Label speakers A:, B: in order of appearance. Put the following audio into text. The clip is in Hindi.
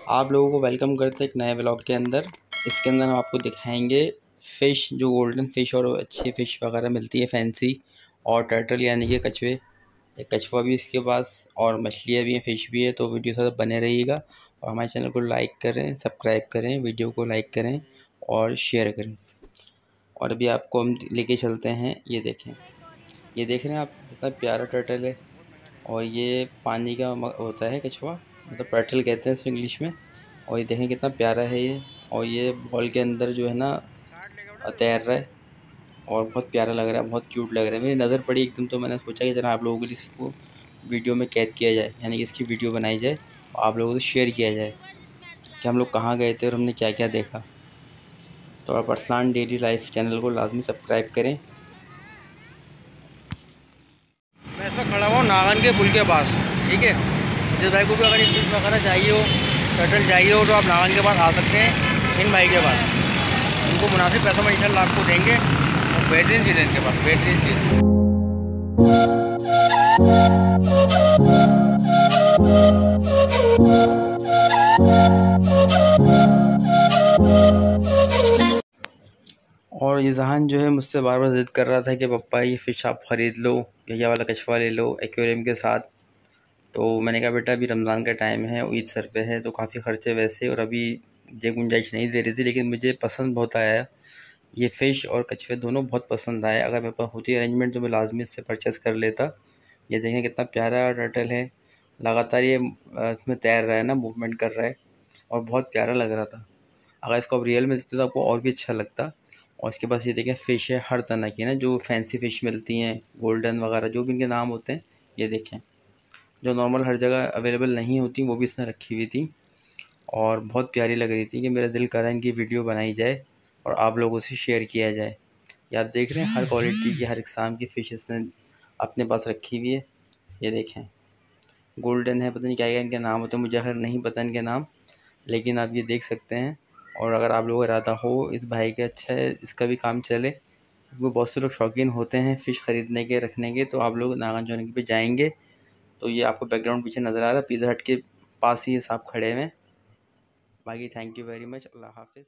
A: आप लोगों को वेलकम करते हैं एक नए व्लॉग के अंदर। इसके अंदर हम आपको दिखाएंगे फ़िश, जो गोल्डन फ़िश और अच्छी फ़िश वगैरह मिलती है फैंसी, और टर्टल यानी कि कछुए, एक कछुआ भी इसके पास, और मछलियाँ भी हैं, फ़िश भी है। तो वीडियो साथ बने रहिएगा और हमारे चैनल को लाइक करें, सब्सक्राइब करें, वीडियो को लाइक करें और शेयर करें। और अभी आपको हम लेके चलते हैं, ये देखें, ये देख रहे हैं आप, कितना प्यारा टर्टल है। और ये पानी का होता है कछुआ, मतलब टर्टल कहते हैं इसको इंग्लिश में। और ये देखें कितना प्यारा है ये, और ये बॉल के अंदर जो है ना तैर रहा है, और बहुत प्यारा लग रहा है, बहुत क्यूट लग रहा है। मेरी नज़र पड़ी एकदम, तो मैंने सोचा कि चलो आप लोगों के लिए इसको वीडियो में कैद किया जाए, यानी कि इसकी वीडियो बनाई जाए और आप लोगों से शेयर किया जाए कि हम लोग कहाँ गए थे और हमने क्या क्या देखा। तो आप अरसलान डेली लाइफ चैनल को लाजमी सब्सक्राइब करें।
B: मैं इसमें खड़ा हुआ हूँ नागन के पुल के पास, ठीक है। जिस भाई को भी अगर फिश वगैरह चाहिए हो, टर्टल चाहिए हो, तो आप नागन के पास आ सकते हैं इन भाई के पास। उनको मुनासिब पैसों में इंशाल्लाह आपको देंगे, और बेहतरीन चीज़ है इनके पास, बेहतरीन चीज़।
A: और ये जहान जो है मुझसे बार बार ज़िद कर रहा था कि पप्पा ये फ़िश आप ख़रीद लो, ये वाला कछुआ ले लो एक्वेरियम के साथ। तो मैंने कहा बेटा अभी रमज़ान का टाइम है, ईद सर पे है, तो काफ़ी ख़र्चे वैसे, और अभी ये गुंजाइश नहीं दे रही थी, लेकिन मुझे पसंद बहुत आया ये फ़िश और कछुए, दोनों बहुत पसंद आए। अगर मेरे पास होती अरेंजमेंट तो मैं लाजमी इससे परचेज़ कर लेता। ये देखें कितना प्यारा टर्टल है, लगातार ये इसमें तैर रहा है ना, मूवमेंट कर रहा है, और बहुत प्यारा लग रहा था। अगर इसको आप रियल में देखते तो आपको और भी अच्छा लगता। और इसके पास ये देखें फ़िश है हर तरह की ना, जो फैंसी फ़िश मिलती हैं, गोल्डन वगैरह जो भी इनके नाम होते हैं, ये देखें, जो नॉर्मल हर जगह अवेलेबल नहीं होती वो भी इसने रखी हुई थी, और बहुत प्यारी लग रही थी कि मेरा दिल करा इनकी वीडियो बनाई जाए और आप लोगों से शेयर किया जाए। ये आप देख रहे हैं हर क्वालिटी की, हर किस्म की फ़िश इसने अपने पास रखी हुई है। ये देखें, गोल्डन है, पता नहीं क्या क्या इनके नाम होते हैं, मुझे खैर नहीं पता इनके नाम, लेकिन आप ये देख सकते हैं। और अगर आप लोगों का इरादा हो इस भाई के, अच्छा है इसका भी काम चले, क्योंकि बहुत से लोग शौकीन होते हैं फ़िश ख़रीदने के, रखने के, तो आप लोग नागन चौक पे जाएंगे तो ये आपको बैकग्राउंड पीछे नज़र आ रहा है, पिज़्ज़ा हट के पास ही ये साहब खड़े हैं। बाकी थैंक यू वेरी मच, अल्लाह हाफ़िज़।